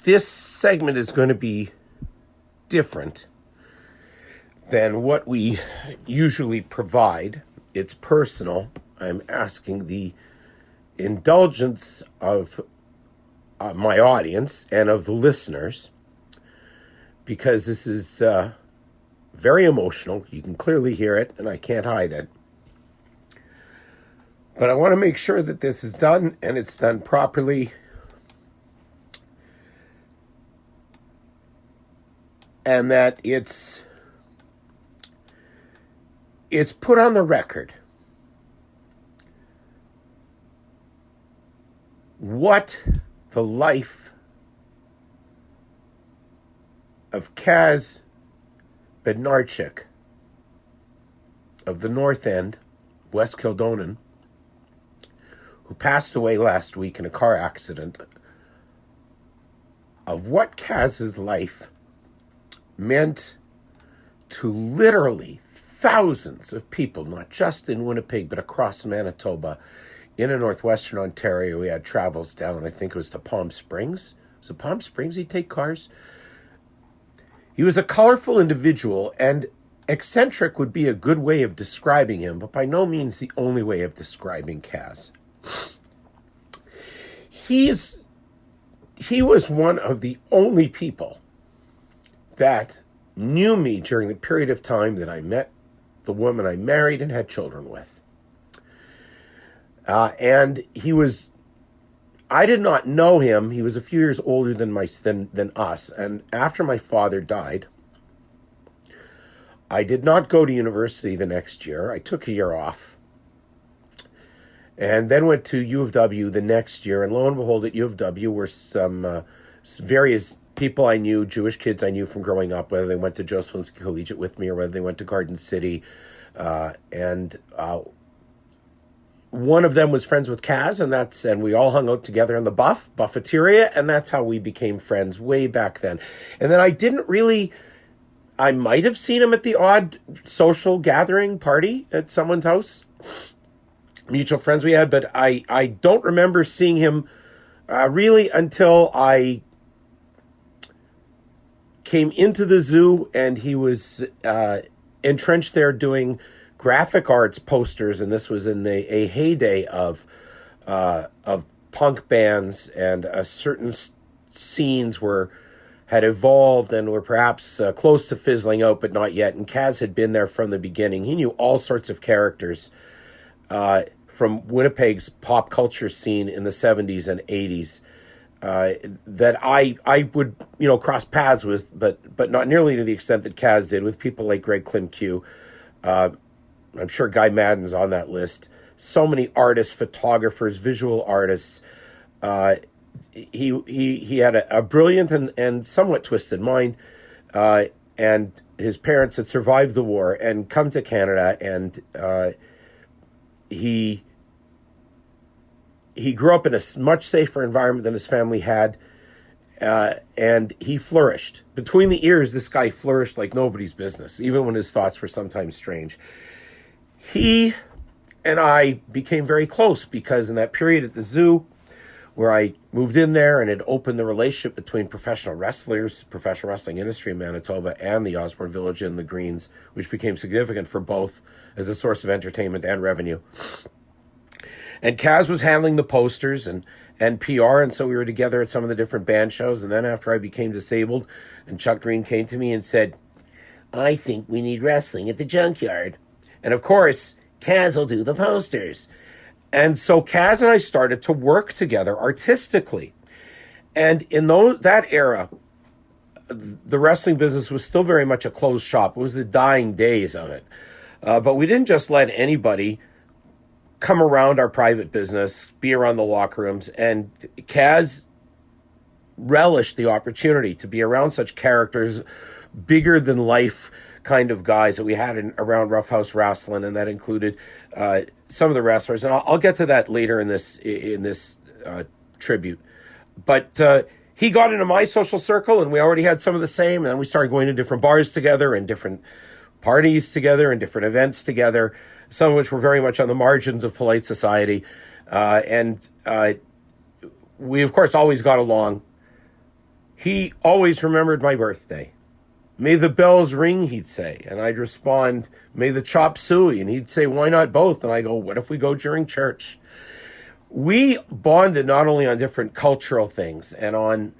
This segment is going to be different than what we usually provide. It's personal. I'm asking the indulgence of my audience and of the listeners, because this is very emotional. You can clearly hear it, and I can't hide it. But I want to make sure that this is done, and it's done properly. And that it's put on the record what the life of Kaz Bednarczyk of the North End, West Kildonan, who passed away last week in a car accident, of what Kaz's life meant to literally thousands of people, not just in Winnipeg, but across Manitoba. In northwestern Ontario, we had travels down, I think it was to Palm Springs. Was it Palm Springs he'd take cars? He was a colorful individual, and eccentric would be a good way of describing him, but by no means the only way of describing Kaz. He was one of the only people that knew me during the period of time that I met the woman I married and had children with. And I did not know him. He was a few years older than us. And after my father died, I did not go to university the next year. I took a year off. And then went to U of W the next year. And lo and behold, at U of W were some various people I knew, Jewish kids I knew from growing up, whether they went to Joseph's Collegiate with me or whether they went to Garden City. And one of them was friends with Kaz, and we all hung out together in the Buffeteria, and that's how we became friends way back then. And then I might have seen him at the odd social gathering party at someone's house, mutual friends we had, but I don't remember seeing him really until I came into the zoo, and he was entrenched there doing graphic arts posters, and this was in a heyday of punk bands, and certain scenes had evolved and were perhaps close to fizzling out, but not yet. And Kaz had been there from the beginning. He knew all sorts of characters from Winnipeg's pop culture scene in the 70s and 80s. That I would, cross paths with, but not nearly to the extent that Kaz did, with people like Greg Klimke. I'm sure Guy Madden's on that list. So many artists, photographers, visual artists. He had a brilliant and somewhat twisted mind, and his parents had survived the war and come to Canada, and he grew up in a much safer environment than his family had, and he flourished. Between the ears, this guy flourished like nobody's business, even when his thoughts were sometimes strange. He and I became very close because in that period at the zoo, where I moved in there and had opened the relationship between professional wrestling industry in Manitoba, and the Osborne Village Inn, the Greens, which became significant for both as a source of entertainment and revenue. And Kaz was handling the posters and PR, and so we were together at some of the different band shows. And then after I became disabled, and Chuck Green came to me and said, "I think we need wrestling at the Junkyard. And of course, Kaz will do the posters." And so Kaz and I started to work together artistically. And in that era, the wrestling business was still very much a closed shop. It was the dying days of it. But we didn't just let anybody come around our private business, be around the locker rooms. And Kaz relished the opportunity to be around such characters, bigger than life kind of guys that we had around Rough House Wrestling, and that included some of the wrestlers. And I'll get to that later in this tribute. But he got into my social circle, and we already had some of the same. And then we started going to different bars together and different parties together and different events together, some of which were very much on the margins of polite society. And we, of course, always got along. he always remembered my birthday. May the bells ring, he'd say. And I'd respond, may the chop suey. And he'd say, why not both? And I go, what if we go during church? We bonded not only on different cultural things and on,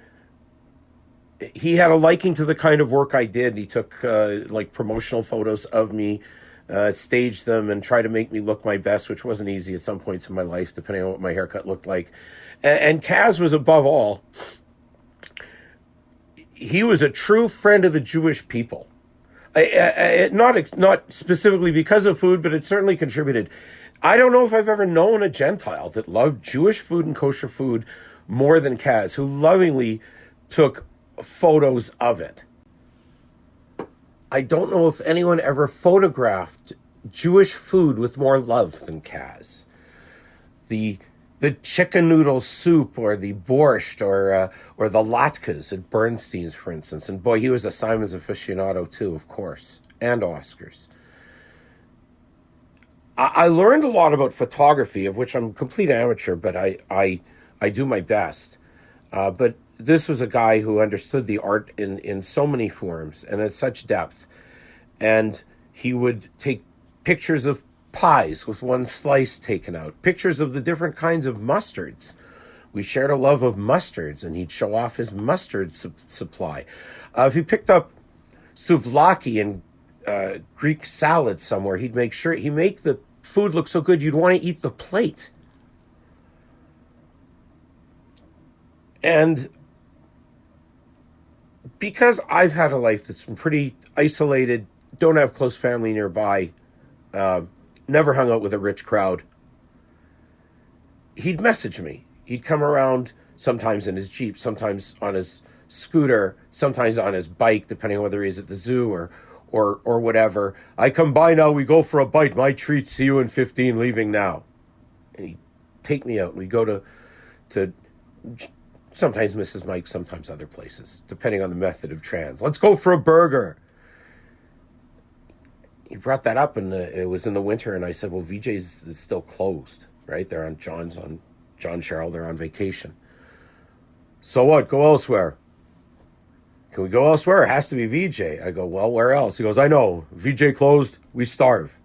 he had a liking to the kind of work I did. He took like promotional photos of me, staged them and tried to make me look my best, which wasn't easy at some points in my life, depending on what my haircut looked like. And Kaz was above all, he was a true friend of the Jewish people. Not specifically because of food, but it certainly contributed. I don't know if I've ever known a Gentile that loved Jewish food and kosher food more than Kaz, who lovingly took photos of it. I don't know if anyone ever photographed Jewish food with more love than Kaz. The chicken noodle soup or the borscht or the latkes at Bernstein's, for instance. And boy, he was a Simon's aficionado too, of course, and Oscars. I learned a lot about photography, of which I'm a complete amateur, but I do my best. But this was a guy who understood the art in so many forms and at such depth. And he would take pictures of pies with one slice taken out, pictures of the different kinds of mustards. We shared a love of mustards, and he'd show off his mustard supply. If he picked up souvlaki and Greek salad somewhere, he'd make the food look so good you'd want to eat the plate. And because I've had a life that's been pretty isolated, don't have close family nearby, never hung out with a rich crowd, he'd message me. He'd come around sometimes in his Jeep, sometimes on his scooter, sometimes on his bike, depending on whether he's at the zoo or whatever. I come by now, we go for a bite. My treat, see you in 15, leaving now. And he'd take me out, and we'd go to sometimes Mrs. Mike, sometimes other places, depending on the method of trans. Let's go for a burger. He brought that up, and it was in the winter, and I said, well, VJ's is still closed, right? They're on John Cheryl, they're on vacation. So what? Go elsewhere. Can we go elsewhere? It has to be VJ. I go, well, where else? He goes, I know. VJ closed, we starve.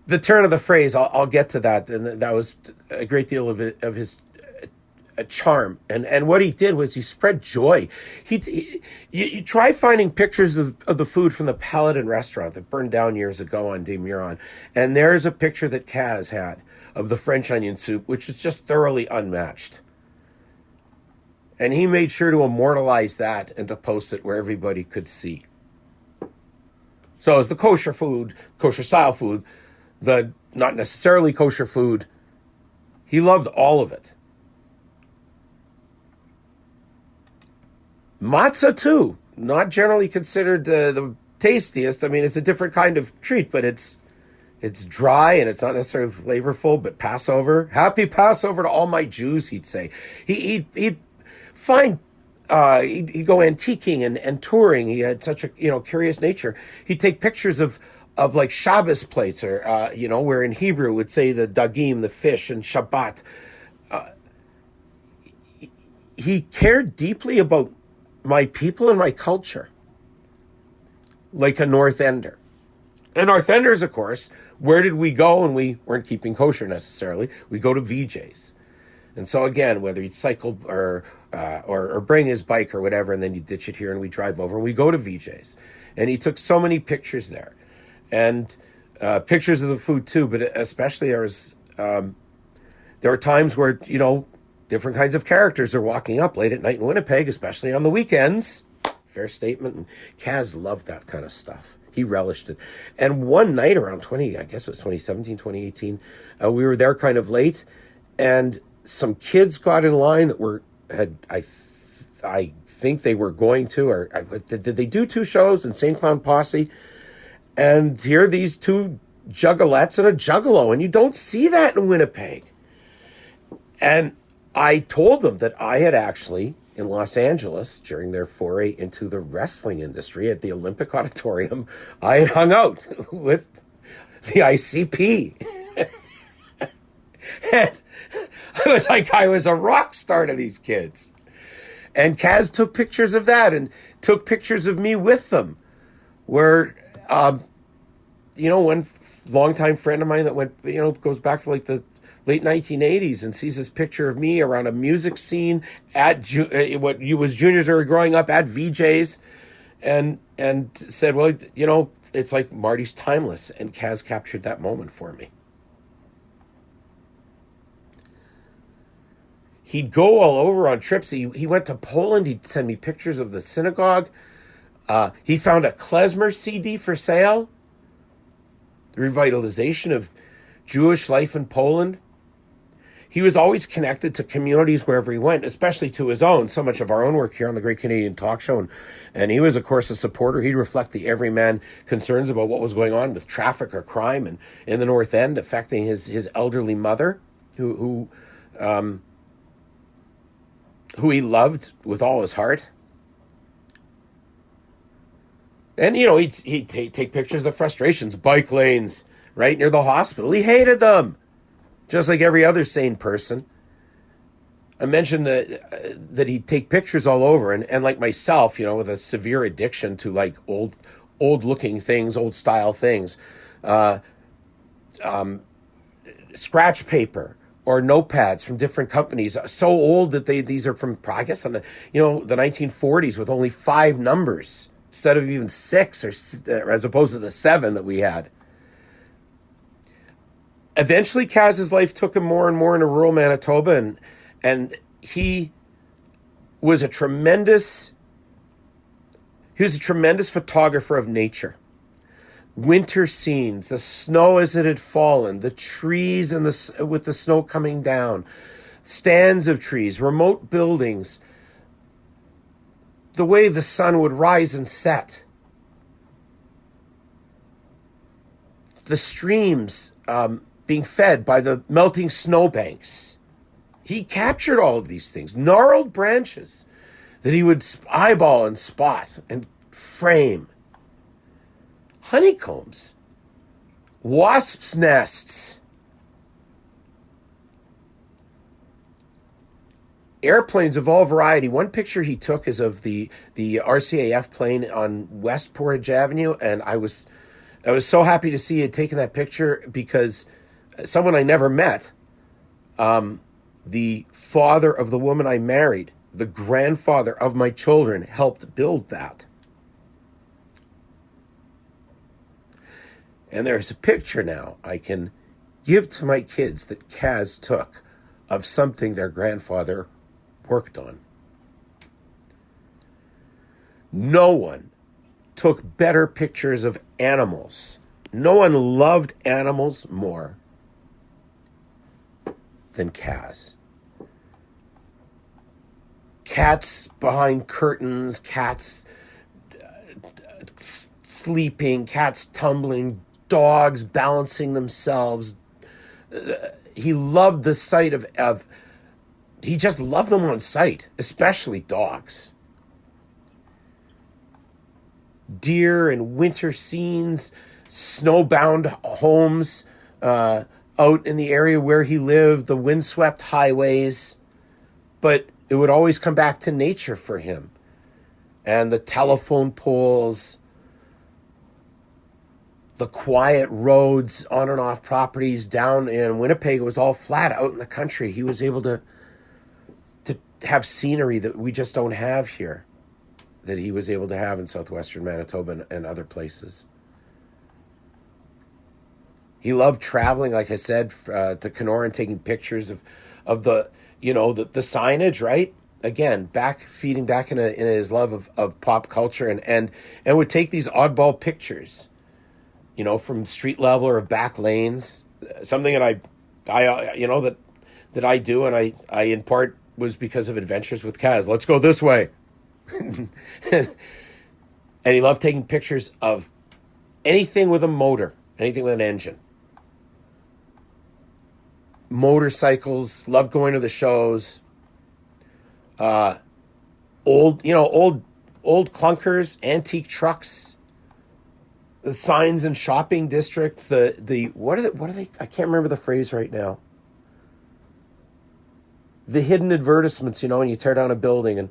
The turn of the phrase, I'll get to that, and that was a great deal of his charm. And what he did was he spread joy. You try finding pictures of the food from the Paladin restaurant that burned down years ago on Des Muron, and there's a picture that Kaz had of the French onion soup, which is just thoroughly unmatched. And he made sure to immortalize that and to post it where everybody could see. So as the kosher food, kosher style food, the not necessarily kosher food, he loved all of it. Matzah too, not generally considered the tastiest. I mean, it's a different kind of treat, but it's dry and it's not necessarily flavorful. But Passover, happy Passover to all my Jews, he'd say. He'd find he'd go antiquing and touring. He had such a curious nature. He'd take pictures of like Shabbos plates, or where in Hebrew would say the dagim, the fish, and Shabbat. He cared deeply about my people and my culture, like a North Ender. And North Enders, of course, where did we go when we weren't keeping kosher necessarily? We go to VJ's. And so again, whether he'd cycle or bring his bike or whatever, and then he'd ditch it here and we drive over and we go to VJ's. And he took so many pictures there, and pictures of the food too, but especially there were times where, different kinds of characters are walking up late at night in Winnipeg, especially on the weekends. Fair statement. And Kaz loved that kind of stuff. He relished it. And one night around 2017, 2018, we were there kind of late, and some kids got in line that I think they were going to, or did they do two shows in St. Clown Posse? And here are these two juggalettes and a juggalo, and you don't see that in Winnipeg. And I told them that I had actually, in Los Angeles, during their foray into the wrestling industry at the Olympic Auditorium, I had hung out with the ICP. And was like I was a rock star to these kids. And Kaz took pictures of that and took pictures of me with them. Where, one longtime friend of mine that went, goes back to like the late 1980s and sees this picture of me around a music scene at what you was juniors were growing up at VJ's, and said, well, it's like Marty's timeless, and Kaz captured that moment for me. He'd go all over on trips. He went to Poland. He'd send me pictures of the synagogue. He found a klezmer CD for sale. The revitalization of Jewish life in Poland. He was always connected to communities wherever he went, especially to his own. So much of our own work here on the Great Canadian Talk Show. And he was, of course, a supporter. He'd reflect the everyman concerns about what was going on with traffic or crime and in the North End affecting his elderly mother, who he loved with all his heart. And, he'd take pictures of the frustrations, bike lanes right near the hospital. He hated them, just like every other sane person. I mentioned that he'd take pictures all over. And like myself, with a severe addiction to like old-looking things, old-style things, scratch paper, or notepads from different companies, so old that these are from, I guess, the 1940s with only 5 numbers instead of even 6, or as opposed to the 7 that we had. Eventually, Kaz's life took him more and more into rural Manitoba, and he was a tremendous photographer of nature. Winter scenes, the snow as it had fallen, the trees and with the snow coming down, stands of trees, remote buildings, the way the sun would rise and set, the streams being fed by the melting snowbanks. He captured all of these things, gnarled branches that he would eyeball and spot and frame. Honeycombs, wasps' nests, airplanes of all variety. One picture he took is of the RCAF plane on West Portage Avenue, and I was so happy to see he had taken that picture because someone I never met, the father of the woman I married, the grandfather of my children, helped build that. And there's a picture now I can give to my kids that Kaz took of something their grandfather worked on. No one took better pictures of animals. No one loved animals more than Kaz. Cats behind curtains, cats sleeping, cats tumbling, dogs balancing themselves. He loved the sight of he just loved them on sight, especially dogs. Deer and winter scenes, snowbound homes out in the area where he lived, the windswept highways. But it would always come back to nature for him. And the telephone poles, the quiet roads on and off properties down in Winnipeg. It was all flat out in the country. He was able to have scenery that we just don't have here, that he was able to have in southwestern Manitoba and other places. He loved traveling, like I said, to Kenora and taking pictures of the signage, right? Again, feeding back in his love of pop culture and would take these oddball pictures, from street level or back lanes. Something that that I do, and I in part was because of adventures with Kaz. Let's go this way. And he loved taking pictures of anything with a motor, anything with an engine. Motorcycles, loved going to the shows. Old clunkers, antique trucks, the signs in shopping districts, what are they? I can't remember the phrase right now. the hidden advertisements, when you tear down a building. And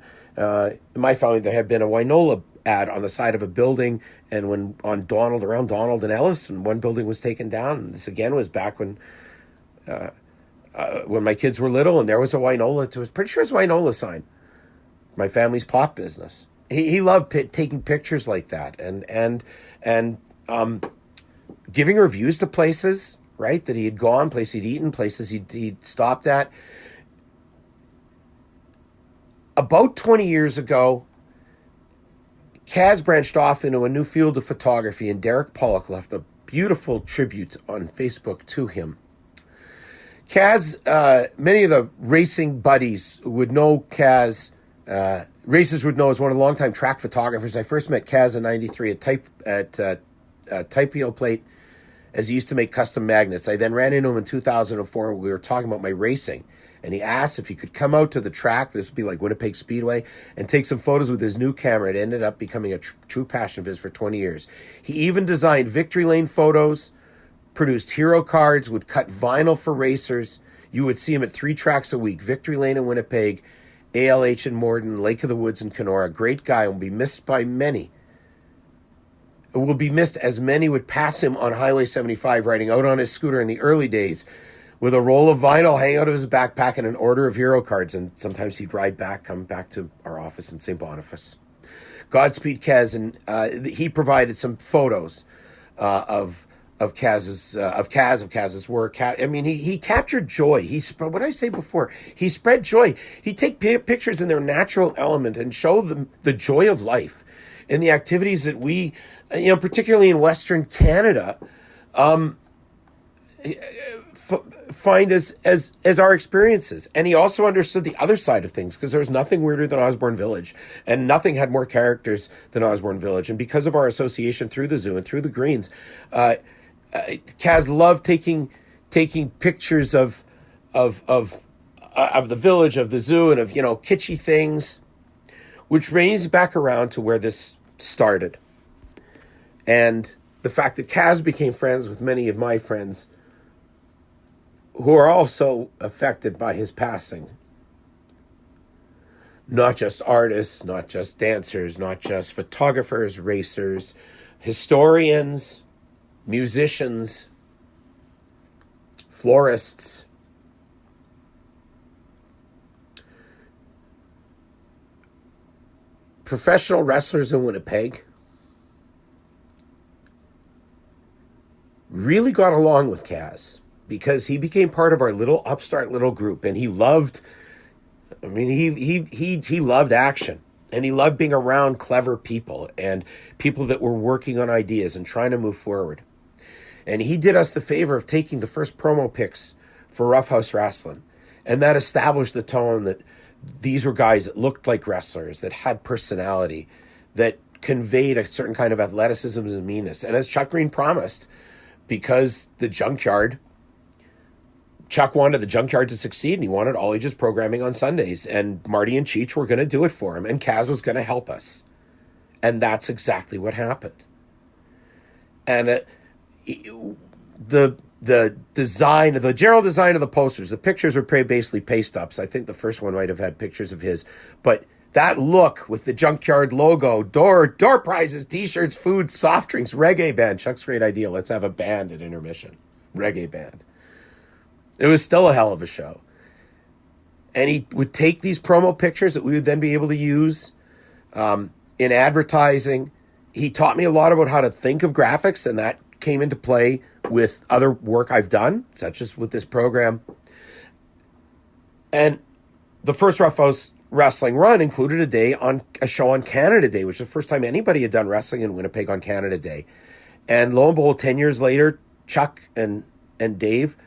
in my family, there had been a Winola ad on the side of a building, and around Donald and Ellis, and one building was taken down. And this again was back when my kids were little, and there was a Winola. I was pretty sure it was a Winola sign. My family's pop business. He loved taking pictures like that, and giving reviews to places, right, that he had gone, places he'd eaten, places he'd stopped at. About 20 years ago, Kaz branched off into a new field of photography, and Derek Pollock left a beautiful tribute on Facebook to him. Kaz, many of the racing buddies would know Kaz. Racers would know as one of the longtime track photographers. I first met Kaz in '93 at Typeo Plate, as he used to make custom magnets. I then ran into him in 2004. We were talking about my racing, and he asked if he could come out to the track. This would be like Winnipeg Speedway, and take some photos with his new camera. It ended up becoming a true passion of his for 20 years. He even designed victory lane photos, produced hero cards, would cut vinyl for racers. You would see him at 3 tracks a week: Victory Lane in Winnipeg, ALH in Morden, Lake of the Woods in Kenora. Great guy, will be missed by many. It will be missed as many would pass him on Highway 75 riding out on his scooter in the early days with a roll of vinyl hanging out of his backpack and an order of hero cards. And sometimes he'd come back to our office in St. Boniface. Godspeed, Kaz. And he provided some photos of Kaz's work. He captured joy. What did I say before? He spread joy. He'd take pictures in their natural element and show them the joy of life and the activities that we, particularly in Western Canada, find as our experiences. And he also understood the other side of things, because there was nothing weirder than Osborne Village, and nothing had more characters than Osborne Village. And because of our association through the zoo and through the Greens, Kaz loved taking pictures of the village, of the zoo, and of kitschy things, which brings back around to where this started, and the fact that Kaz became friends with many of my friends who are also affected by his passing. Not just artists, not just dancers, not just photographers, racers, historians, musicians, florists. Professional wrestlers in Winnipeg really got along with Kaz, because he became part of our little upstart little group, and he loved action, and he loved being around clever people and people that were working on ideas and trying to move forward. And he did us the favor of taking the first promo pics for Roughhouse Wrestling, and that established the tone that these were guys that looked like wrestlers, that had personality, that conveyed a certain kind of athleticism and meanness. And as Chuck Green promised, because Chuck wanted the Junkyard to succeed, and he wanted all ages programming on Sundays, and Marty and Cheech were going to do it for him, and Kaz was going to help us. And that's exactly what happened. And the design, the general design of the posters, the pictures were basically paste-ups. I think the first one might have had pictures of his. But that look with the Junkyard logo, door prizes, T-shirts, food, soft drinks, reggae band. Chuck's great idea. Let's have a band at intermission. Reggae band. It was still a hell of a show. And he would take these promo pictures that we would then be able to use in advertising. He taught me a lot about how to think of graphics, and that came into play with other work I've done, such as with this program. And the first Roughhouse Wrestling run included a show on Canada Day, which is the first time anybody had done wrestling in Winnipeg on Canada Day. And lo and behold, 10 years later, Chuck and Dave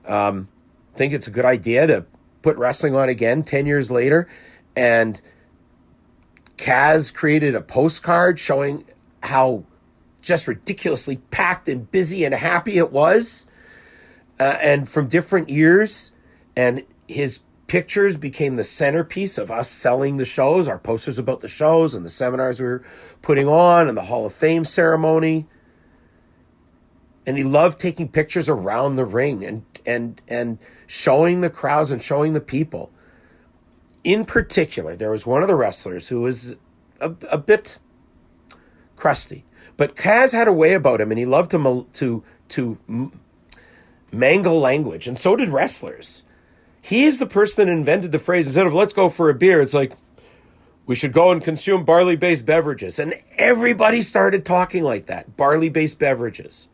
think it's a good idea to put wrestling on again 10 years later. And Kaz created a postcard showing how just ridiculously packed and busy and happy it was, and from different years. And his pictures became the centerpiece of us selling the shows, our posters about the shows and the seminars we were putting on, and the Hall of Fame ceremony. And he loved taking pictures around the ring and showing the crowds and showing the people in particular, there was one of the wrestlers who was a bit crusty. But Kaz had a way about him, and he loved to mangle language, and so did wrestlers. He is the person that invented the phrase, instead of let's go for a beer, it's like, we should go and consume barley-based beverages. And everybody started talking like that, barley-based beverages.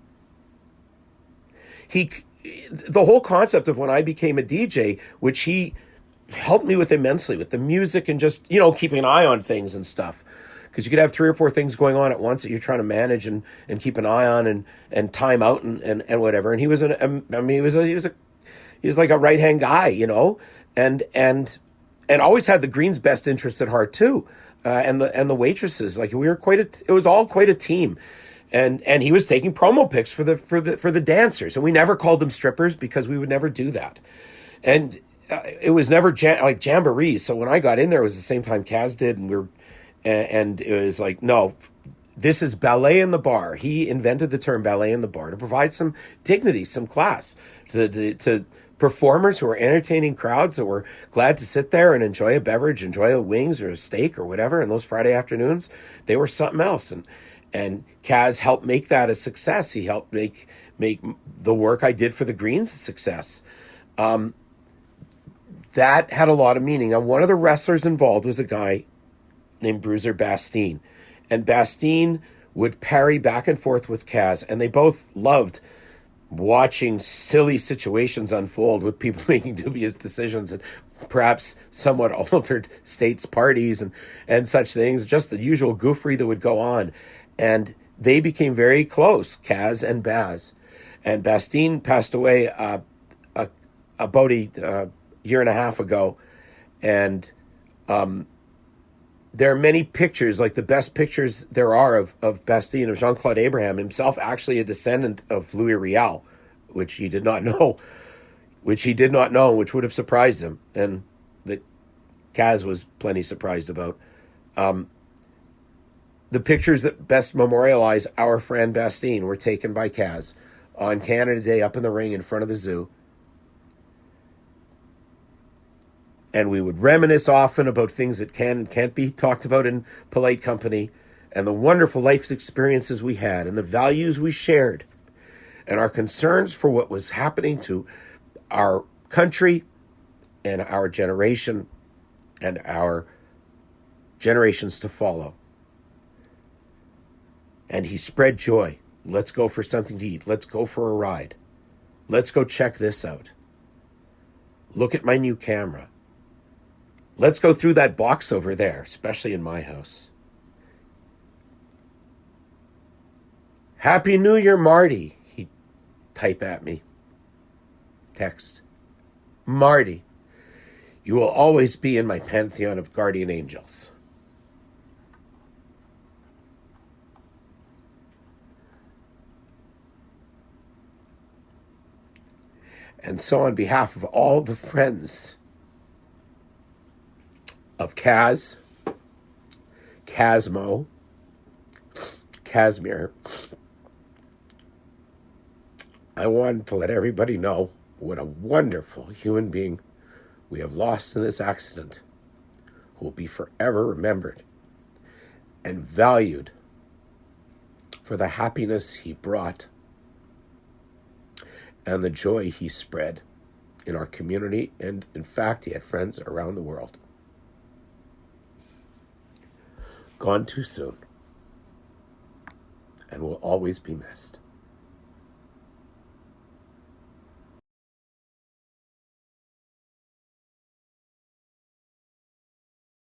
The whole concept of when I became a DJ, which he helped me with immensely, with the music and just, keeping an eye on things and stuff. Because you could have 3 or 4 things going on at once that you're trying to manage and keep an eye on and time out and whatever. And he was he was like a right-hand guy, and always had the Green's best interests at heart too, and the waitresses. Like it was all quite a team, and he was taking promo pics for the dancers, and we never called them strippers because we would never do that, and it was never like jamborees. So when I got in there, it was the same time Kaz did, and it was like, no, this is ballet in the bar. He invented the term ballet in the bar to provide some dignity, some class to performers who are entertaining crowds that were glad to sit there and enjoy a beverage, enjoy a wings or a steak or whatever. And those Friday afternoons, they were something else. And Kaz helped make that a success. He helped make the work I did for the Greens a success. That had a lot of meaning. And one of the wrestlers involved was a guy named Bruiser Bastien. And Bastien would parry back and forth with Kaz, and they both loved watching silly situations unfold with people making dubious decisions and perhaps somewhat altered states parties and such things, just the usual goofery that would go on. And they became very close, Kaz and Baz. And Bastien passed away about a year and a half ago. And there are many pictures, like the best pictures there are of Bastien, of Jean-Claude Abraham, himself actually a descendant of Louis Riel, which he did not know, which would have surprised him, and that Kaz was plenty surprised about. The pictures that best memorialize our friend Bastien were taken by Kaz on Canada Day up in the ring in front of the zoo. And we would reminisce often about things that can and can't be talked about in polite company, and the wonderful life experiences we had, and the values we shared, and our concerns for what was happening to our country and our generation and our generations to follow. And he spread joy. Let's go for something to eat. Let's go for a ride. Let's go check this out. Look at my new camera. Let's go through that box over there, especially in my house. Happy New Year, Marty, he'd type at me. Text. Marty, you will always be in my pantheon of guardian angels. And so on behalf of all the friends of Kaz, Kazmo, Kazimir, I wanted to let everybody know what a wonderful human being we have lost in this accident, who will be forever remembered and valued for the happiness he brought and the joy he spread in our community, and in fact, he had friends around the world. Gone too soon, and will always be missed.